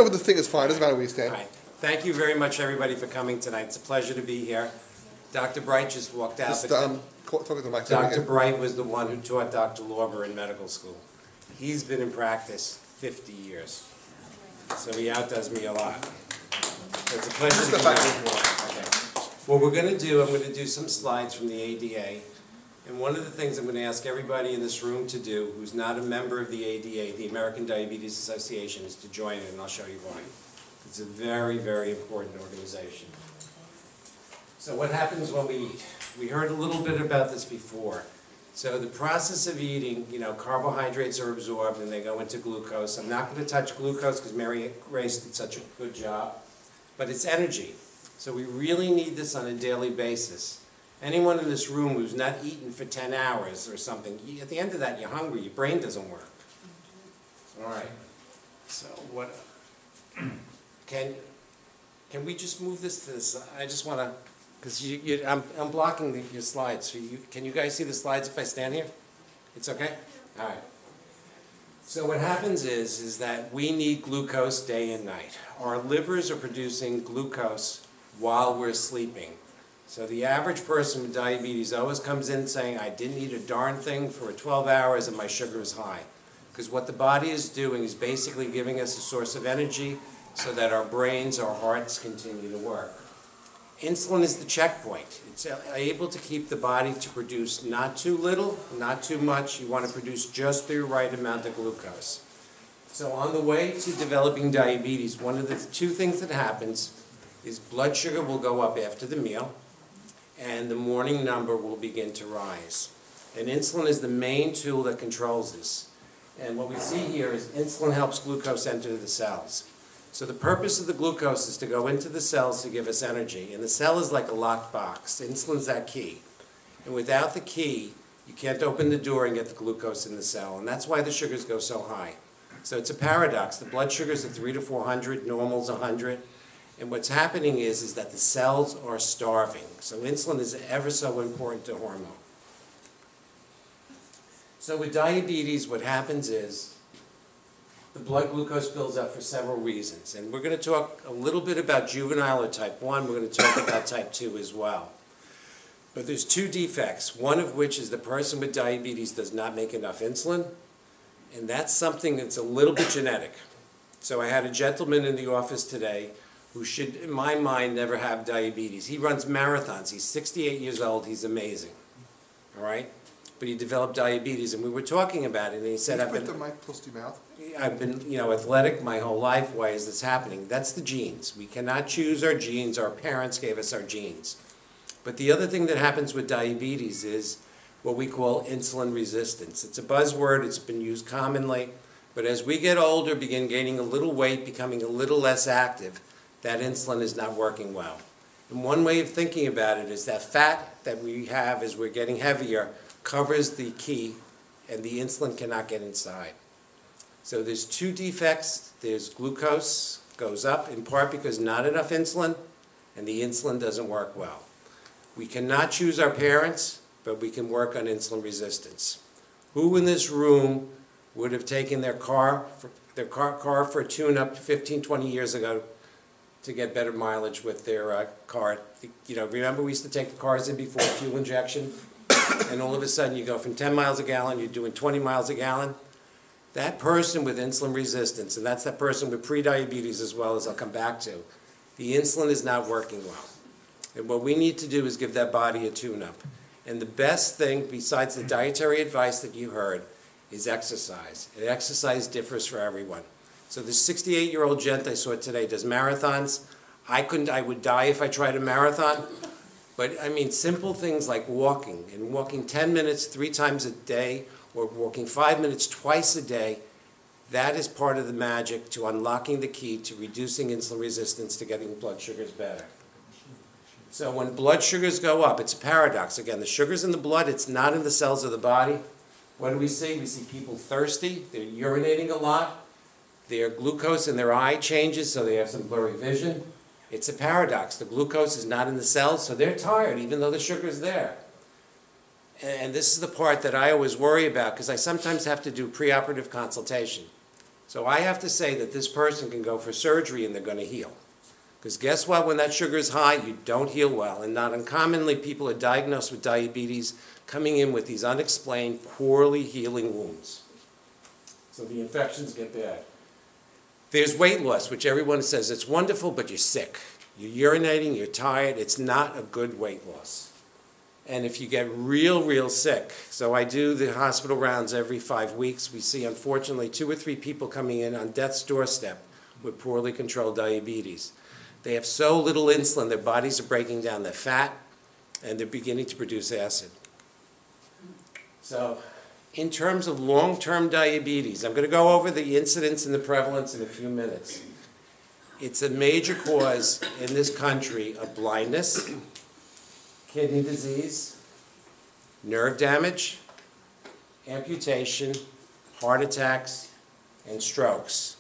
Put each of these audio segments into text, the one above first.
over the thing is fine. Doesn't matter where you stand. All right. Thank you very much, everybody, for coming tonight. It's a pleasure to be here. Dr. Bright just walked out. Just talk to the mic. Dr. Bright was the one who taught Dr. Lorber in medical school. He's been in practice 50 years. So he outdoes me a lot. So it's a pleasure to be here. Okay. What we're going to do, I'm going to do some slides from the ADA. And one of the things I'm going to ask everybody in this room to do who's not a member of the ADA, the American Diabetes Association, is to join it, and I'll show you why. It's a very, very important organization. So what happens when we eat? We heard a little bit about this before. So the process of eating, you know, carbohydrates are absorbed and they go into glucose. I'm not going to touch glucose because Mary Grace did such a good job. But it's energy. So we really need this on a daily basis. Anyone in this room who's not eaten for 10 hours or something, at the end of that you're hungry, your brain doesn't work. All right. So what, can we just move this to this? I just want to, because I'm blocking your slides. So can you guys see the slides if I stand here? It's okay? All right. So what happens is that we need glucose day and night. Our livers are producing glucose while we're sleeping. So the average person with diabetes always comes in saying, I didn't eat a darn thing for 12 hours and my sugar is high. Because what the body is doing is basically giving us a source of energy so that our brains, our hearts continue to work. Insulin is the checkpoint. It's able to keep the body to produce not too little, not too much. You want to produce just the right amount of glucose. So on the way to developing diabetes, one of the two things that happens is blood sugar will go up after the meal, and the morning number will begin to rise. And insulin is the main tool that controls this. And what we see here is insulin helps glucose enter the cells. So the purpose of the glucose is to go into the cells to give us energy. And the cell is like a locked box. Insulin's that key. And without the key, you can't open the door and get the glucose in the cell. And that's why the sugars go so high. So it's a paradox. The blood sugars are 300 to 400, normal's 100. And what's happening is that the cells are starving. So insulin is ever so important to hormone. So with diabetes, what happens is the blood glucose builds up for several reasons. And we're going to talk a little bit about juvenile or type 1. We're going to talk about type 2 as well. But there's two defects, one of which is the person with diabetes does not make enough insulin. And that's something that's a little bit genetic. So I had a gentleman in the office today who should, in my mind, never have diabetes. He runs marathons. He's 68 years old. He's amazing. All right? But he developed diabetes, and we were talking about it, and he said, Put the mic close to your mouth. I've been, athletic my whole life. Why is this happening? That's the genes. We cannot choose our genes. Our parents gave us our genes. But the other thing that happens with diabetes is what we call insulin resistance. It's a buzzword. It's been used commonly. But as we get older, begin gaining a little weight, becoming a little less active, that insulin is not working well. And one way of thinking about it is that fat that we have as we're getting heavier covers the key, and the insulin cannot get inside. So there's two defects. There's glucose goes up, in part because not enough insulin, and the insulin doesn't work well. We cannot choose our parents, but we can work on insulin resistance. Who in this room would have taken their car for a tune-up 15, 20 years ago to get better mileage with their car? Remember we used to take the cars in before fuel injection, and all of a sudden you go from 10 miles a gallon, you're doing 20 miles a gallon. That person with insulin resistance, and that's that person with prediabetes as well, as I'll come back to, the insulin is not working well. And what we need to do is give that body a tune-up. And the best thing, besides the dietary advice that you heard, is exercise. And exercise differs for everyone. So the 68-year-old gent I saw today does marathons. I would die if I tried a marathon. But I mean, simple things like walking, and walking 10 minutes 3 times a day, or walking 5 minutes twice a day, that is part of the magic to unlocking the key to reducing insulin resistance to getting blood sugars better. So when blood sugars go up, it's a paradox. Again, the sugar's in the blood, it's not in the cells of the body. What do we see? We see people thirsty, they're urinating a lot, their glucose in their eye changes, so they have some blurry vision. It's a paradox. The glucose is not in the cells, so they're tired, even though the sugar's there. And this is the part that I always worry about, because I sometimes have to do preoperative consultation. So I have to say that this person can go for surgery and they're going to heal. Because guess what? When that sugar is high, you don't heal well. And not uncommonly, people are diagnosed with diabetes coming in with these unexplained, poorly healing wounds. So the infections get bad. There's weight loss, which everyone says it's wonderful, but you're sick. You're urinating, you're tired. It's not a good weight loss. And if you get real sick, so I do the hospital rounds every 5 weeks. We see, unfortunately, 2 or 3 people coming in on death's doorstep with poorly controlled diabetes. They have so little insulin, their bodies are breaking down their fat, and they're beginning to produce acid. So, in terms of long-term diabetes, I'm going to go over the incidence and the prevalence in a few minutes. It's a major cause in this country of blindness, kidney disease, nerve damage, amputation, heart attacks, and strokes.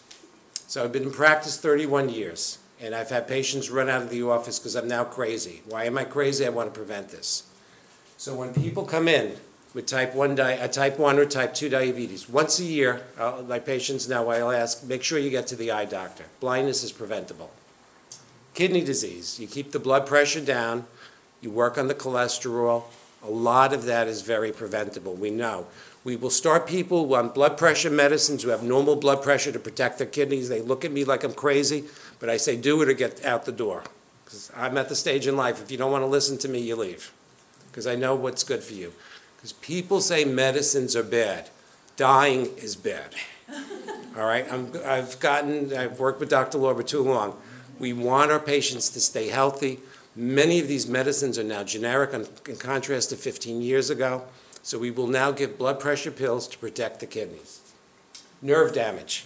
So I've been in practice 31 years, and I've had patients run out of the office because I'm now crazy. Why am I crazy? I want to prevent this. So when people come in with type 1 or type 2 diabetes, once a year, my patients now, I'll ask, make sure you get to the eye doctor. Blindness is preventable. Kidney disease, you keep the blood pressure down, you work on the cholesterol. A lot of that is very preventable, we know. We will start people on blood pressure medicines who have normal blood pressure to protect their kidneys. They look at me like I'm crazy, but I say do it or get out the door. Because I'm at the stage in life, if you don't want to listen to me, you leave. Because I know what's good for you. Because people say medicines are bad. Dying is bad. All right? I've worked with Dr. Lorber too long. We want our patients to stay healthy. Many of these medicines are now generic in contrast to 15 years ago. So we will now give blood pressure pills to protect the kidneys. Nerve damage.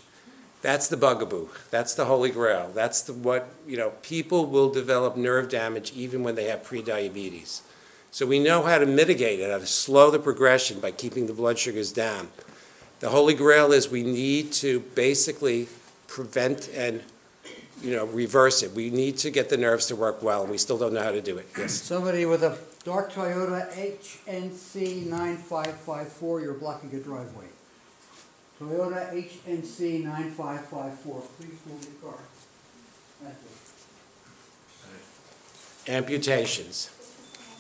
That's the bugaboo. That's the holy grail. That's people will develop nerve damage even when they have prediabetes. So we know how to mitigate it, how to slow the progression by keeping the blood sugars down. The holy grail is we need to basically prevent and reverse it. We need to get the nerves to work well, and we still don't know how to do it. Yes? Somebody with a dark Toyota HNC 9554, you're blocking a driveway. Toyota HNC 9554, please move your car. Thank you. Amputations.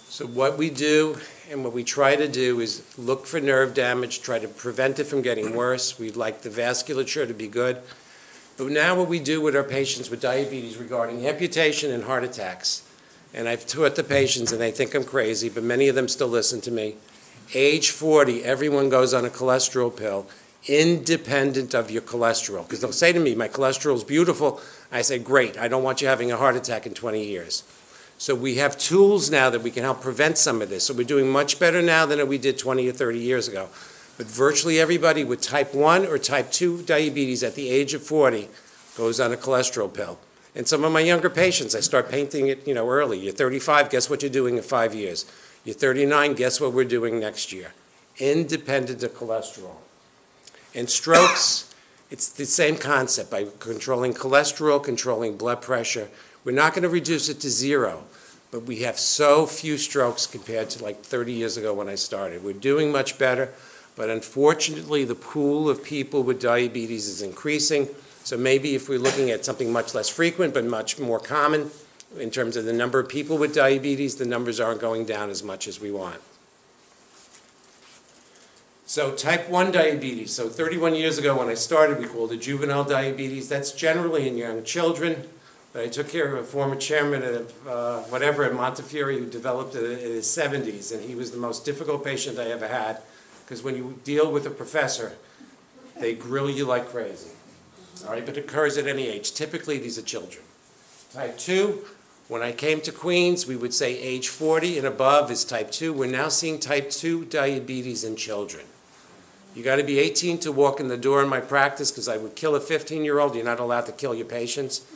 So what we do and what we try to do is look for nerve damage, try to prevent it from getting worse. We'd like the vasculature to be good. But now what we do with our patients with diabetes regarding amputation and heart attacks, and I've taught the patients and they think I'm crazy, but many of them still listen to me. Age 40, everyone goes on a cholesterol pill independent of your cholesterol. Because they'll say to me, my cholesterol is beautiful. I say, great, I don't want you having a heart attack in 20 years. So we have tools now that we can help prevent some of this. So we're doing much better now than we did 20 or 30 years ago. But virtually everybody with type 1 or type 2 diabetes at the age of 40 goes on a cholesterol pill. And some of my younger patients, I start painting it, early. You're 35, guess what you're doing in 5 years? You're 39, guess what we're doing next year? Independent of cholesterol. And strokes, it's the same concept. By controlling cholesterol, controlling blood pressure, we're not going to reduce it to 0. But we have so few strokes compared to like 30 years ago when I started. We're doing much better. But unfortunately, the pool of people with diabetes is increasing. So maybe if we're looking at something much less frequent but much more common in terms of the number of people with diabetes, the numbers aren't going down as much as we want. So type 1 diabetes. So 31 years ago when I started, we called it juvenile diabetes. That's generally in young children. But I took care of a former chairman of in Montefiore who developed it in his 70s, and he was the most difficult patient I ever had. Because when you deal with a professor, they grill you like crazy. All right, but it occurs at any age. Typically, these are children. Type 2, when I came to Queens, we would say age 40 and above is type 2. We're now seeing type 2 diabetes in children. You got to be 18 to walk in the door in my practice because I would kill a 15-year-old. You're not allowed to kill your patients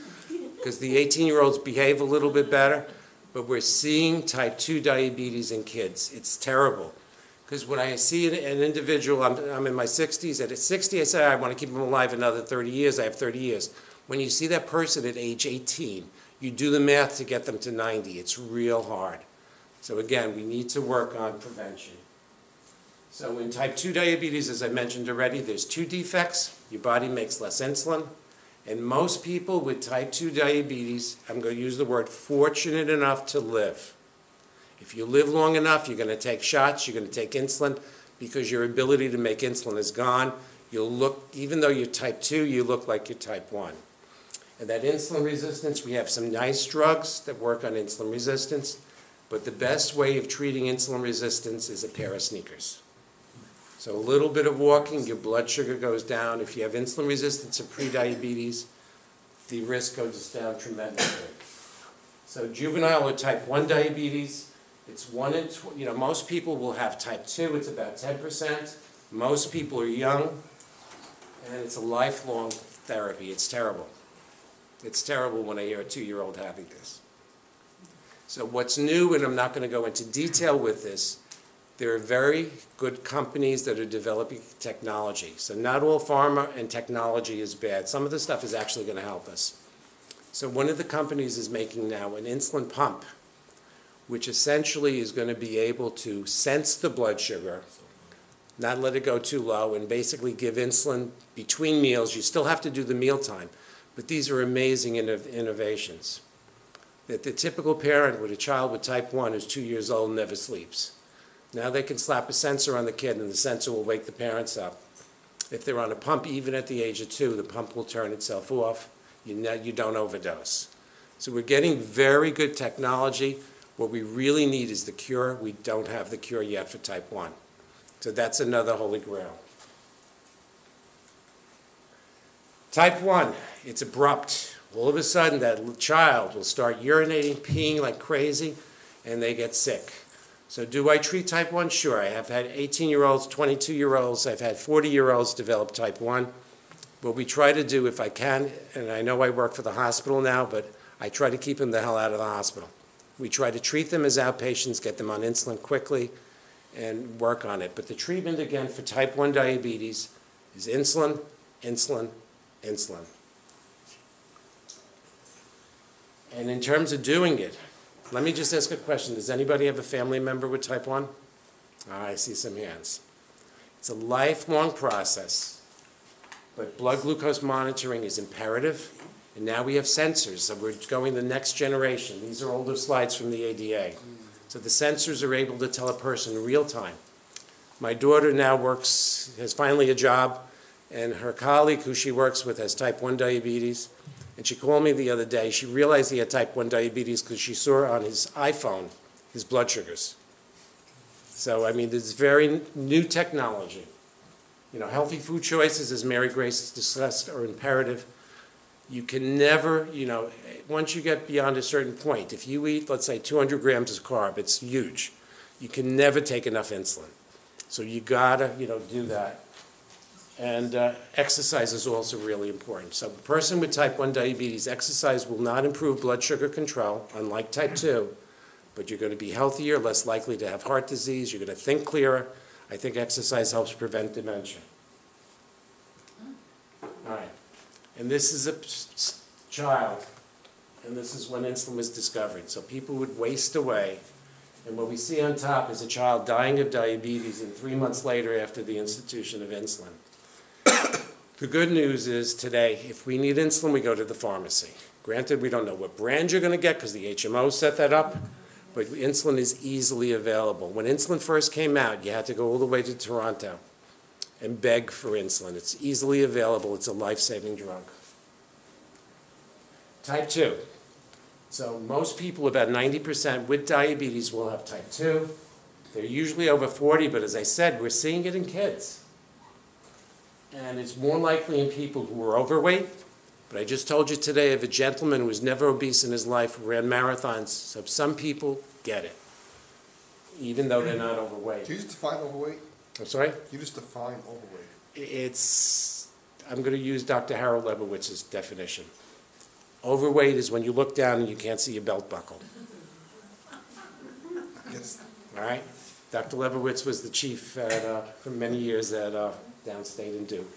because the 18-year-olds behave a little bit better. But we're seeing type 2 diabetes in kids. It's terrible. Because when I see an individual, I'm in my 60s, at 60 I say I want to keep them alive another 30 years, I have 30 years. When you see that person at age 18, you do the math to get them to 90. It's real hard. So again, we need to work on prevention. So in type 2 diabetes, as I mentioned already, there's two defects. Your body makes less insulin. And most people with type 2 diabetes, I'm going to use the word fortunate enough to live. If you live long enough, you're going to take shots, you're going to take insulin, because your ability to make insulin is gone. You'll look, even though you're type 2, you look like you're type 1. And that insulin resistance, we have some nice drugs that work on insulin resistance, but the best way of treating insulin resistance is a pair of sneakers. So a little bit of walking, your blood sugar goes down. If you have insulin resistance or prediabetes, the risk goes down tremendously. So juvenile or type 1 diabetes, it's 1 in, most people will have type 2, it's about 10%. Most people are young, and it's a lifelong therapy. It's terrible. It's terrible when I hear a 2-year-old having this. So what's new, and I'm not going to go into detail with this, there are very good companies that are developing technology. So not all pharma and technology is bad. Some of the stuff is actually going to help us. So one of the companies is making now an insulin pump, which essentially is going to be able to sense the blood sugar, not let it go too low, and basically give insulin between meals. You still have to do the mealtime, but these are amazing innovations. That the typical parent with a child with type 1 who's 2 years old never sleeps. Now they can slap a sensor on the kid, and the sensor will wake the parents up. If they're on a pump, even at the age of 2, the pump will turn itself off. You don't overdose. So we're getting very good technology. What we really need is the cure. We don't have the cure yet for type 1. So that's another holy grail. Type 1, it's abrupt. All of a sudden, that child will start urinating, peeing like crazy, and they get sick. So do I treat type 1? Sure. I have had 18-year-olds, 22-year-olds. I've had 40-year-olds develop type 1. What we try to do, if I can, and I know I work for the hospital now, but I try to keep them the hell out of the hospital. We try to treat them as outpatients, get them on insulin quickly, and work on it. But the treatment, again, for type 1 diabetes is insulin, insulin, insulin. And in terms of doing it, let me just ask a question. Does anybody have a family member with type 1? I see some hands. It's a lifelong process, but blood glucose monitoring is imperative. And now we have sensors, so we're going the next generation. These are older slides from the ADA. So the sensors are able to tell a person in real time. My daughter now has finally a job, and her colleague who she works with has type 1 diabetes. And she called me the other day. She realized he had type 1 diabetes because she saw on his iPhone his blood sugars. So, I mean, there's very new technology. Healthy food choices, as Mary Grace discussed, are imperative. You can never, once you get beyond a certain point, if you eat, let's say, 200 grams of carb, it's huge. You can never take enough insulin. So you gotta, do that. And exercise is also really important. So a person with type 1 diabetes, exercise will not improve blood sugar control, unlike type 2, but you're going to be healthier, less likely to have heart disease, you're going to think clearer. I think exercise helps prevent dementia. All right. And this is a child, and this is when insulin was discovered. So people would waste away. And what we see on top is a child dying of diabetes, and 3 months later after the institution of insulin. The good news is today, if we need insulin, we go to the pharmacy. Granted, we don't know what brand you're going to get because the HMO set that up, but insulin is easily available. When insulin first came out, you had to go all the way to Toronto and beg for insulin. It's easily available. It's a life-saving drug. Type 2. So most people, about 90% with diabetes, will have type 2. They're usually over 40, but as I said, we're seeing it in kids. And it's more likely in people who are overweight. But I just told you today of a gentleman who was never obese in his life, who ran marathons. So some people get it, even though they're not overweight. Can you just define overweight? I'm sorry? Can you just define overweight? I'm going to use Dr. Harold Lebowitz's definition. Overweight is when you look down and you can't see your belt buckle. Yes. All right? Dr. Lebowitz was the chief for many years at Downstate and Duke.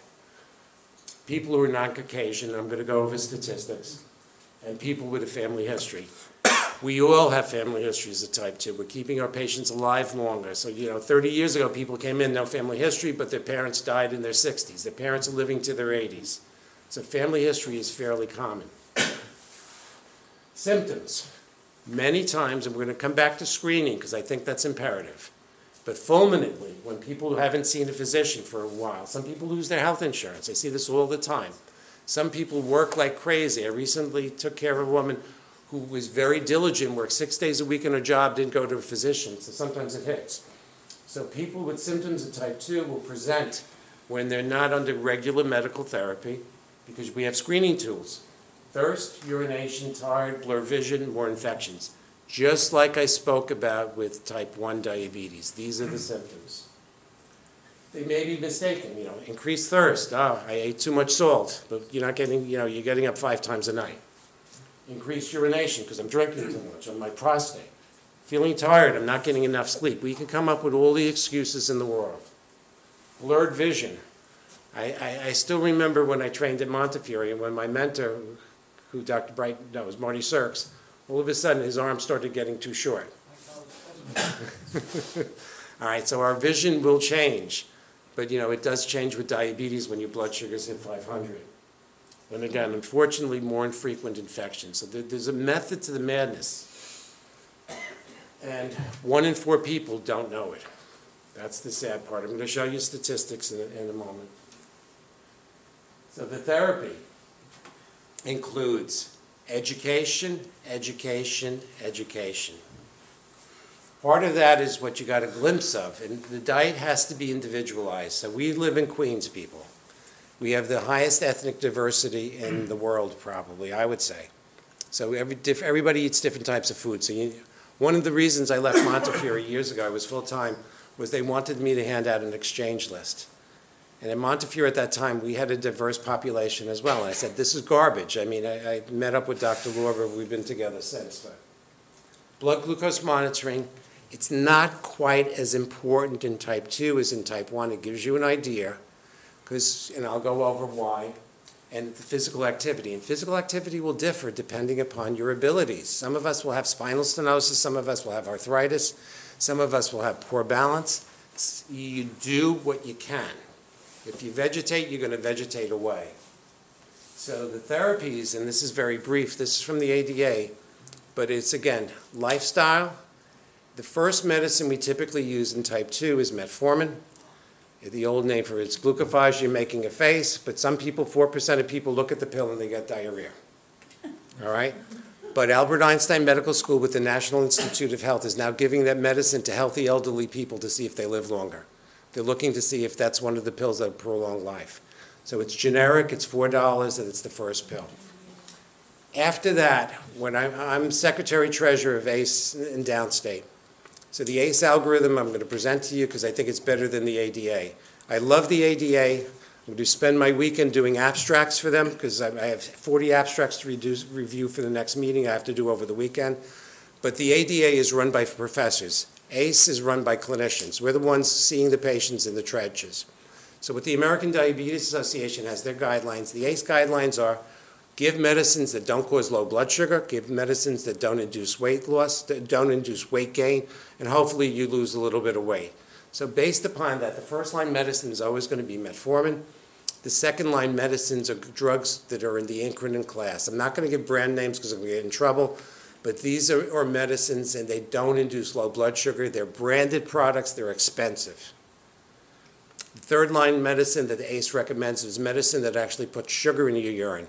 People who are non-Caucasian, I'm going to go over statistics, and people with a family history. We all have family histories of type 2. We're keeping our patients alive longer. So, 30 years ago, people came in, no family history, but their parents died in their 60s. Their parents are living to their 80s. So family history is fairly common. Symptoms. Many times, and we're going to come back to screening because I think that's imperative, but fulminantly, when people haven't seen a physician for a while, some people lose their health insurance. I see this all the time. Some people work like crazy. I recently took care of a woman who was very diligent, worked 6 days a week in her job, didn't go to a physician, so sometimes it hits. So people with symptoms of type 2 will present when they're not under regular medical therapy because we have screening tools. Thirst, urination, tired, blurred vision, more infections. Just like I spoke about with type 1 diabetes. These are the symptoms. They may be mistaken, increased thirst. I ate too much salt, but you're not getting, you're getting up 5 times a night. Increased urination because I'm drinking too much on my prostate. Feeling tired, I'm not getting enough sleep. We can come up with all the excuses in the world. Blurred vision. I still remember when I trained at Montefiore and when my mentor, who Dr. Bright, no, it was Marty Sirks, all of a sudden his arm started getting too short. All right, so our vision will change. But, it does change with diabetes when your blood sugars hit 500. And again, unfortunately, more infrequent infections. So there's a method to the madness. And 1 in 4 people don't know it. That's the sad part. I'm going to show you statistics in a moment. So the therapy includes education, education, education. Part of that is what you got a glimpse of. And the diet has to be individualized. So we live in Queens, people. We have the highest ethnic diversity in the world, probably, I would say. So everybody eats different types of food. So one of the reasons I left Montefiore years ago, I was full-time, was they wanted me to hand out an exchange list. And in Montefiore at that time, we had a diverse population as well. And I said, this is garbage. I mean, I met up with Dr. Lorber. We've been together since. But blood glucose monitoring, it's not quite as important in type 2 as in type 1. It gives you an idea. And I'll go over why, and the physical activity. And physical activity will differ depending upon your abilities. Some of us will have spinal stenosis, some of us will have arthritis, some of us will have poor balance. You do what you can. If you vegetate, you're going to vegetate away. So the therapies, and this is very brief, this is from the ADA, but it's, again, lifestyle. The first medicine we typically use in type 2 is metformin. The old name for it's glucophage, you're making a face, but some people, 4% of people look at the pill and they get diarrhea. All right? But Albert Einstein Medical School with the National Institute of Health is now giving that medicine to healthy elderly people to see if they live longer. They're looking to see if that's one of the pills that prolong life. So it's generic, it's $4, and it's the first pill. After that, when I'm secretary-treasurer of ACE in downstate, so the ACE algorithm I'm going to present to you because I think it's better than the ADA. I love the ADA. I'm going to spend my weekend doing abstracts for them because I have 40 abstracts to review for the next meeting I have to do over the weekend. But the ADA is run by professors. ACE is run by clinicians. We're the ones seeing the patients in the trenches. So what the American Diabetes Association has their guidelines. The ACE guidelines are give medicines that don't cause low blood sugar, give medicines that don't induce weight loss, that don't induce weight gain, and hopefully you lose a little bit of weight. So based upon that, the first-line medicine is always going to be metformin. The second-line medicines are drugs that are in the incretin class. I'm not going to give brand names because I'm going to get in trouble, but these are medicines and they don't induce low blood sugar. They're branded products. They're expensive. The third-line medicine that the ACE recommends is medicine that actually puts sugar in your urine.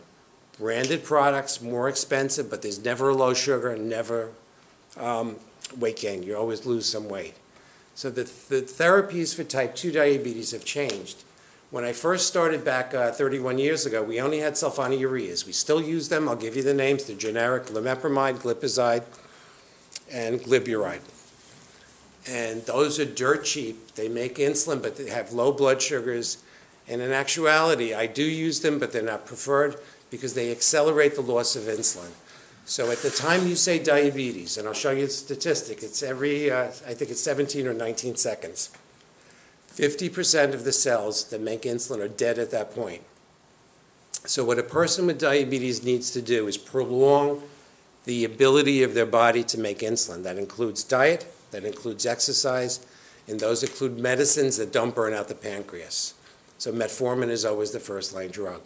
Branded products, more expensive, but there's never a low sugar and never weight gain. You always lose some weight. So the therapies for type 2 diabetes have changed. When I first started back 31 years ago, we only had sulfonylureas. We still use them. I'll give you the names. They're generic: lamipramide, glipizide, and gliburide. And those are dirt cheap. They make insulin, but they have low blood sugars. And in actuality, I do use them, but they're not preferred because they accelerate the loss of insulin. So at the time you say diabetes, and I'll show you the statistic, it's every, I think it's 17 or 19 seconds. 50% of the cells that make insulin are dead at that point. So what a person with diabetes needs to do is prolong the ability of their body to make insulin. That includes diet, that includes exercise, and those include medicines that don't burn out the pancreas. So metformin is always the first-line drug.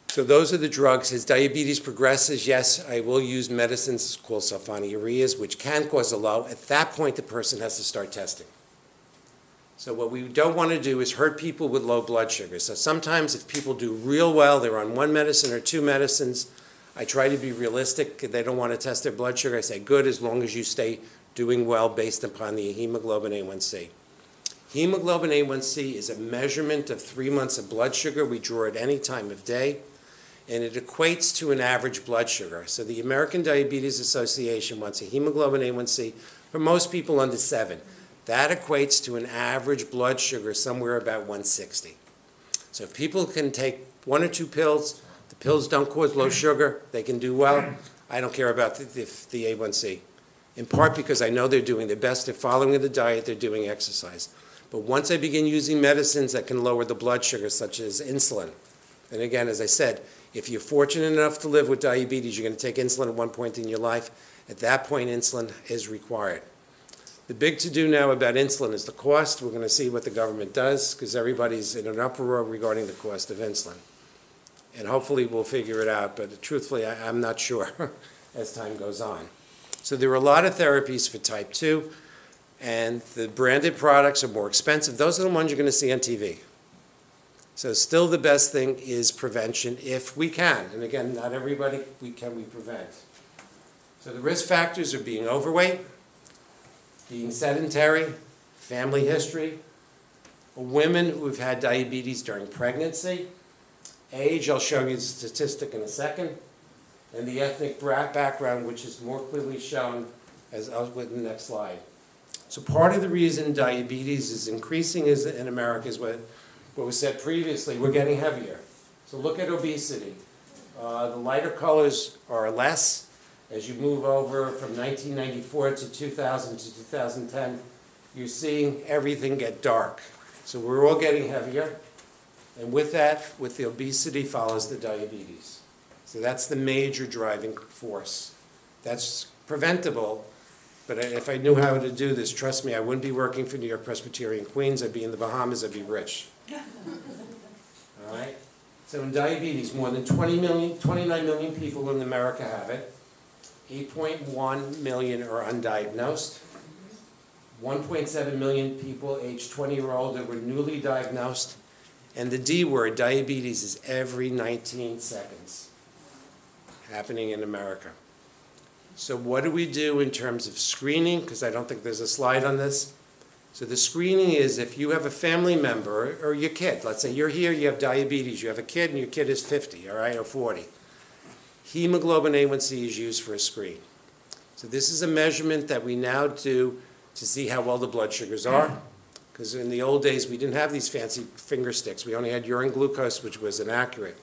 So those are the drugs. As diabetes progresses, yes, I will use medicines called sulfonylureas, which can cause a low. At that point, the person has to start testing. So what we don't want to do is hurt people with low blood sugar. So sometimes if people do real well, they're on one medicine or two medicines, I try to be realistic. They don't want to test their blood sugar. I say, good, as long as you stay doing well based upon the hemoglobin A1C. Hemoglobin A1C is a measurement of 3 months of blood sugar. We draw it any time of day, and it equates to an average blood sugar. So the American Diabetes Association wants a hemoglobin A1C for most people under 7. That equates to an average blood sugar somewhere about 160. So if people can take 1 or 2 pills, the pills don't cause low sugar, they can do well. I don't care about the A1C, in part because I know they're doing their best, they're following the diet, they're doing exercise. But once I begin using medicines that can lower the blood sugar, such as insulin, and again, as I said, if you're fortunate enough to live with diabetes, you're going to take insulin at one point in your life. At that point, insulin is required. The big to-do now about insulin is the cost. We're going to see what the government does, because everybody's in an uproar regarding the cost of insulin. And hopefully we'll figure it out, but truthfully, I'm not sure as time goes on. So there are a lot of therapies for type 2, and the branded products are more expensive. Those are the ones you're going to see on TV. So still the best thing is prevention if we can. And again, not everybody we prevent. So the risk factors are being overweight, being sedentary, family history, women who have had diabetes during pregnancy, age, I'll show you the statistic in a second, and the ethnic background, which is more clearly shown as with the next slide. So part of the reason diabetes is increasing in America is what was said previously, we're getting heavier. So look at obesity. The lighter colors are less. As you move over from 1994 to 2000 to 2010, you're seeing everything get dark. So we're all getting heavier. And with that, with the obesity follows the diabetes. So that's the major driving force. That's preventable, but if I knew how to do this, trust me, I wouldn't be working for New York Presbyterian Queens. I'd be in the Bahamas. I'd be rich. All right? So in diabetes, more than 29 million people in America have it. 8.1 million are undiagnosed. 1.7 million people aged 20 or older were newly diagnosed. And the D word, diabetes, is every 19 seconds happening in America. So what do we do in terms of screening? Because I don't think there's a slide on this. So the screening is if you have a family member or your kid, let's say you're here, you have diabetes, you have a kid and your kid is 50, all right, or 40. Hemoglobin A1C is used for a screen. So this is a measurement that we now do to see how well the blood sugars are. Because in the old days, we didn't have these fancy finger sticks. We only had urine glucose, which was inaccurate.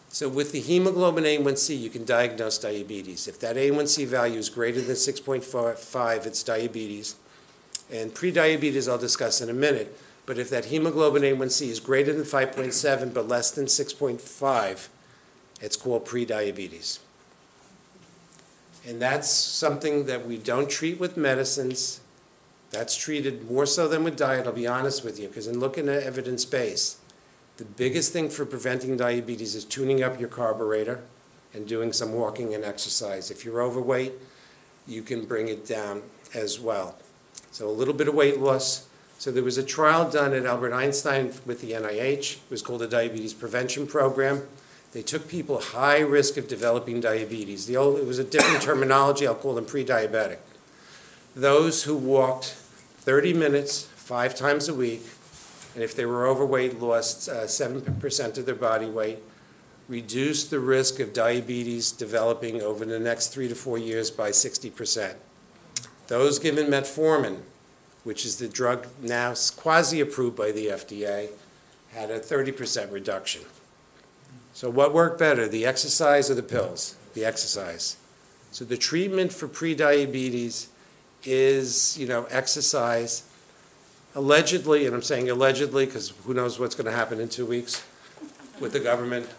So with the hemoglobin A1C, you can diagnose diabetes. If that A1C value is greater than 6.5, it's diabetes. And prediabetes I'll discuss in a minute. But if that hemoglobin A1C is greater than 5.7 but less than 6.5, it's called prediabetes. And that's something that we don't treat with medicines. That's treated more so than with diet, I'll be honest with you, because in looking at evidence base, the biggest thing for preventing diabetes is tuning up your carburetor and doing some walking and exercise. If you're overweight, you can bring it down as well. So a little bit of weight loss. So there was a trial done at Albert Einstein with the NIH. It was called the Diabetes Prevention Program. They took people high risk of developing diabetes. It was a different terminology. I'll call them pre-diabetic. Those who walked 30 minutes 5 times a week, and if they were overweight, lost 7% of their body weight, reduced the risk of diabetes developing over the next 3 to 4 years by 60%. Those given metformin, which is the drug now quasi-approved by the FDA, had a 30% reduction. So what worked better, the exercise or the pills? The exercise. So the treatment for prediabetes is, exercise. Allegedly, and I'm saying allegedly because who knows what's going to happen in 2 weeks with the government,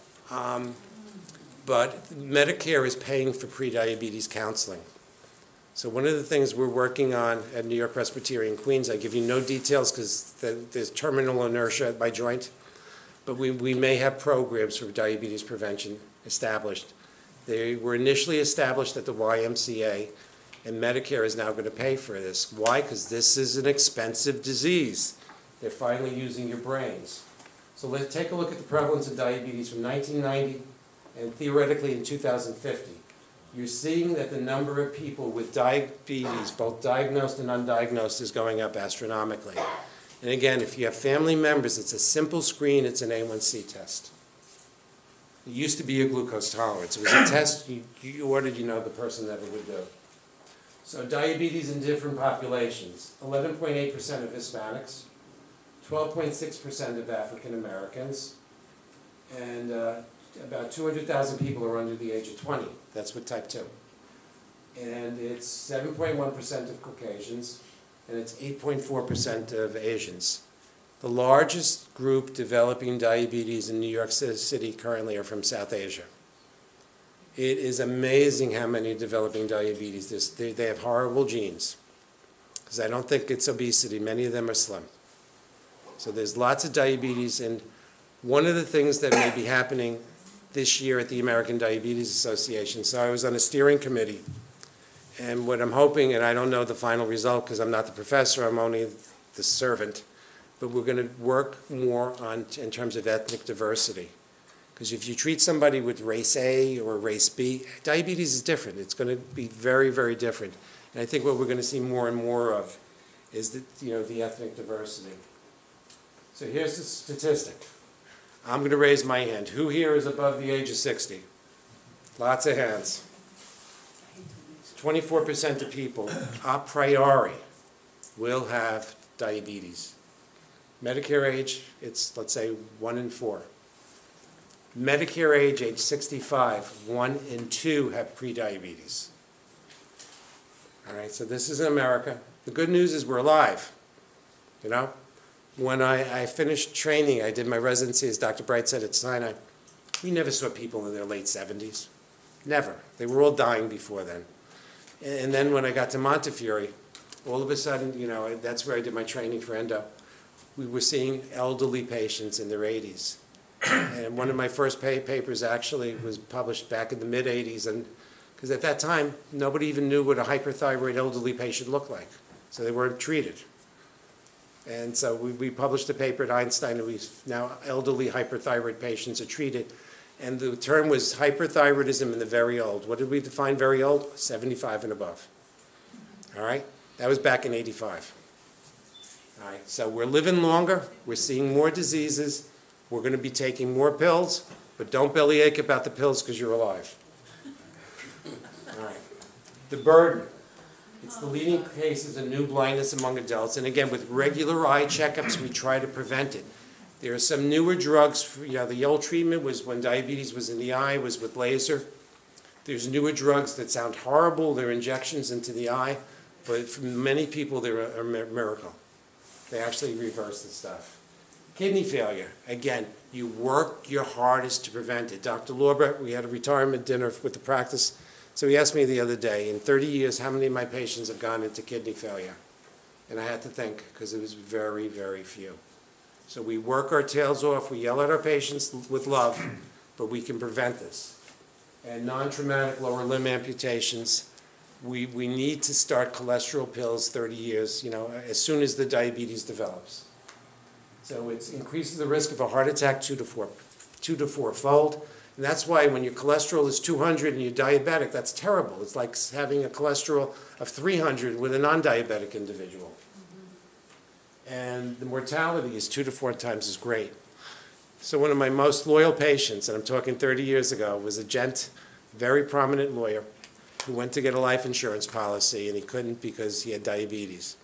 but Medicare is paying for prediabetes counseling. So one of the things we're working on at New York Presbyterian Queens, I give you no details because there's terminal inertia at my joint, but we may have programs for diabetes prevention established. They were initially established at the YMCA, and Medicare is now going to pay for this. Why? Because this is an expensive disease. They're finally using your brains. So let's take a look at the prevalence of diabetes from 1990 and theoretically in 2050. You're seeing that the number of people with diabetes, both diagnosed and undiagnosed, is going up astronomically. And again, if you have family members, it's a simple screen, it's an A1C test. It used to be a glucose tolerance. It was a test you ordered, the person never would do. So diabetes in different populations. 11.8% of Hispanics, 12.6% of African Americans, and about 200,000 people are under the age of 20. That's with type 2. And it's 7.1% of Caucasians, and it's 8.4% of Asians. The largest group developing diabetes in New York City currently are from South Asia. It is amazing how many are developing diabetes. They have horrible genes, because I don't think it's obesity. Many of them are slim. So there's lots of diabetes, and one of the things that may be happening this year at the American Diabetes Association, so I was on a steering committee, and what I'm hoping, and I don't know the final result because I'm not the professor, I'm only the servant, but we're going to work more on in terms of ethnic diversity. Because if you treat somebody with race A or race B, diabetes is different. It's going to be very, very different. And I think what we're going to see more and more of is the ethnic diversity. So here's the statistic. I'm going to raise my hand. Who here is above the age of 60? Lots of hands. 24% of people, a priori, will have diabetes. Medicare age, it's, let's say, 1 in 4. Medicare age 65, 1 in 2 have prediabetes. All right, so this is in America. The good news is we're alive, When I finished training, I did my residency, as Dr. Bright said, at Sinai. We never saw people in their late 70s. Never. They were all dying before then. And then when I got to Montefiore, all of a sudden, that's where I did my training for endo. We were seeing elderly patients in their 80s. And one of my first papers actually was published back in the mid-80s, and because at that time, nobody even knew what a hyperthyroid elderly patient looked like. So they weren't treated. And so we published a paper at Einstein, and now elderly hyperthyroid patients are treated. And the term was hyperthyroidism in the very old. What did we define very old? 75 and above. All right? That was back in 85. All right, so we're living longer. We're seeing more diseases. We're going to be taking more pills, but don't bellyache about the pills because you're alive. All right. The burden. It's the leading cases of new blindness among adults. And again, with regular eye checkups, we try to prevent it. There are some newer drugs. The old treatment was when diabetes was in the eye, was with laser. There's newer drugs that sound horrible. They're injections into the eye. But for many people, they're a miracle. They actually reverse the stuff. Kidney failure. Again, you work your hardest to prevent it. Dr. Lorber, we had a retirement dinner with the practice. So he asked me the other day, in 30 years, how many of my patients have gone into kidney failure? And I had to think, because it was very, very few. So we work our tails off. We yell at our patients with love, but we can prevent this. And non-traumatic lower limb amputations, we need to start cholesterol pills 30 years, as soon as the diabetes develops. So it increases the risk of a heart attack 2 to 4-fold. And that's why when your cholesterol is 200 and you're diabetic, that's terrible. It's like having a cholesterol of 300 with a non-diabetic individual. And the mortality is 2 to 4 times as great. So one of my most loyal patients, and I'm talking 30 years ago, was a very prominent lawyer who went to get a life insurance policy, and he couldn't because he had diabetes.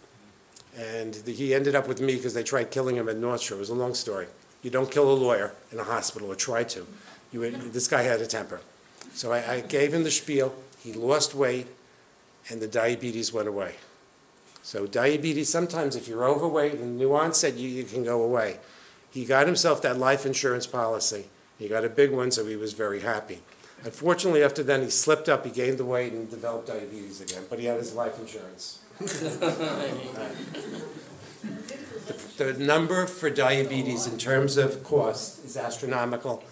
And he ended up with me because they tried killing him at North Shore. It was a long story. You don't kill a lawyer in a hospital, or try to. This guy had a temper. So I gave him the spiel. He lost weight, and the diabetes went away. So diabetes, sometimes if you're overweight and new onset, you can go away. He got himself that life insurance policy. He got a big one, so he was very happy. Unfortunately, after then, he slipped up, he gained the weight, and developed diabetes again, but he had his life insurance. The number for diabetes in terms of cost is astronomical.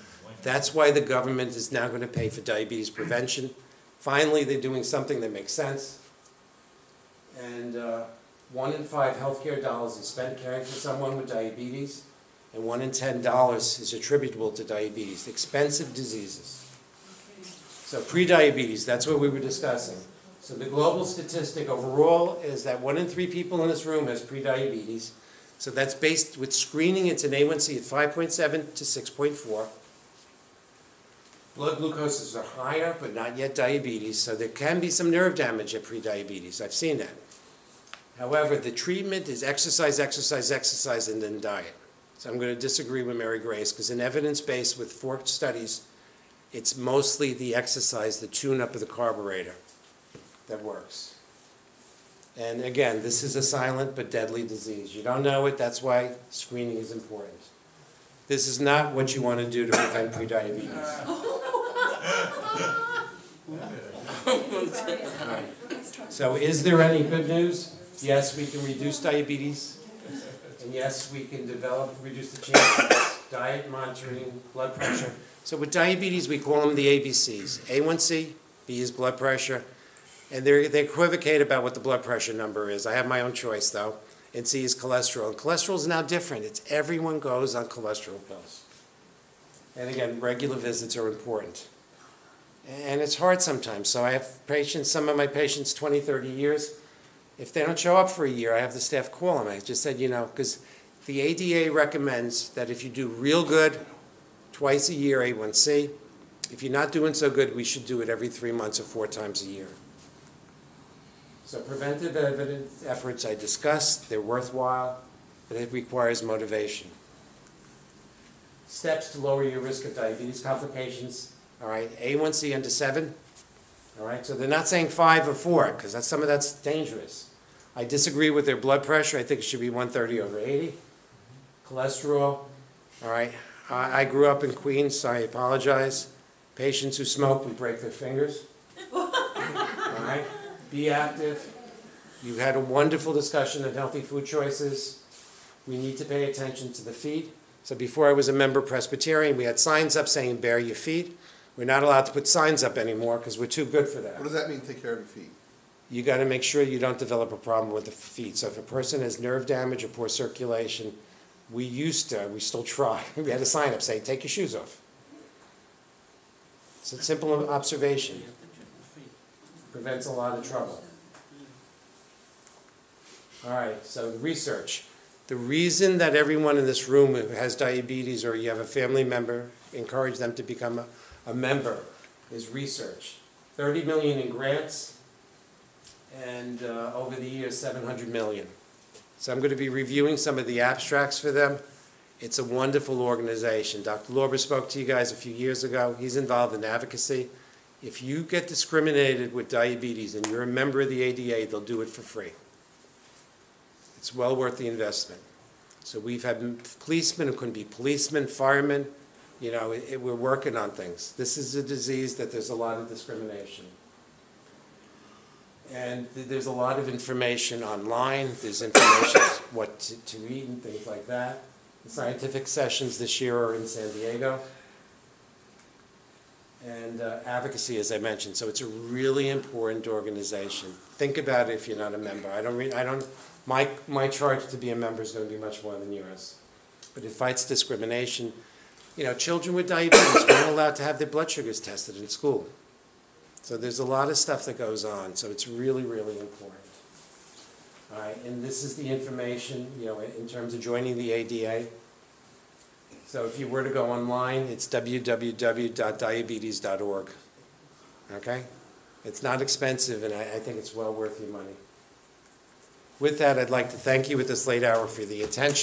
That's why the government is now going to pay for diabetes prevention. Finally, they're doing something that makes sense. And 1 in 5 healthcare dollars is spent caring for someone with diabetes, and 1 in $10 is attributable to diabetes, expensive diseases. So pre-diabetes, that's what we were discussing. So the global statistic overall is that 1 in 3 people in this room has pre-diabetes. So that's based with screening, it's an A1C at 5.7 to 6.4. Blood glucoses are higher, but not yet diabetes, so there can be some nerve damage at pre-diabetes. I've seen that. However, the treatment is exercise, exercise, exercise, and then diet. So I'm going to disagree with Mary Grace, because in evidence-based with 4 studies, it's mostly the exercise, the tune-up of the carburetor that works. And again, this is a silent but deadly disease. You don't know it, that's why screening is important. This is not what you want to do to prevent prediabetes. Right. So is there any good news? Yes, we can reduce diabetes. And yes, we can reduce the chances. Diet monitoring, blood pressure. So with diabetes, we call them the ABCs. A1C, B is blood pressure. And they equivocate about what the blood pressure number is. I have my own choice, though. And C is cholesterol. And cholesterol is now different. It's everyone goes on cholesterol pills. And again, regular visits are important. And it's hard sometimes. So I have patients, some of my patients, 20, 30 years. If they don't show up for a year, I have the staff call them. I just said, you know, because the ADA recommends that if you do real good, twice a year, A1C. If you're not doing so good, we should do it every 3 months or 4 times a year. So preventive efforts I discussed, they're worthwhile, but it requires motivation. Steps to lower your risk of diabetes complications, all right, A1C under 7, all right, so they're not saying 5 or 4, because some of that's dangerous. I disagree with their blood pressure, I think it should be 130/80. Cholesterol, all right, I grew up in Queens, so I apologize. Patients who smoke, we break their fingers, all right. Be active. You had a wonderful discussion on healthy food choices. We need to pay attention to the feet. So before I was a member Presbyterian, we had signs up saying bare your feet. We're not allowed to put signs up anymore because we're too good for that. What does that mean, take care of your feet? You got to make sure you don't develop a problem with the feet. So if a person has nerve damage or poor circulation, we still try. We had a sign up saying, take your shoes off. It's a simple observation. Prevents a lot of trouble. All right, so research. The reason that everyone in this room who has diabetes or you have a family member, encourage them to become a member, is research. 30 million in grants, and over the years, 700 million. So I'm going to be reviewing some of the abstracts for them. It's a wonderful organization. Dr. Lorber spoke to you guys a few years ago. He's involved in advocacy. If you get discriminated with diabetes and you're a member of the ADA, they'll do it for free. It's well worth the investment. So we've had policemen who couldn't be policemen, firemen. You know, we're working on things. This is a disease that there's a lot of discrimination. And there's a lot of information online. There's information what to eat and things like that. The scientific sessions this year are in San Diego. And advocacy, as I mentioned. So it's a really important organization. Think about it if you're not a member. My charge to be a member is going to be much more than yours. But it fights discrimination. You know, children with diabetes weren't allowed to have their blood sugars tested in school. So there's a lot of stuff that goes on. So it's really, really important. All right, and this is the information, you know, in terms of joining the ADA. So if you were to go online, it's www.diabetes.org. Okay? It's not expensive, and I think it's well worth your money. With that, I'd like to thank you at this late hour for the attention.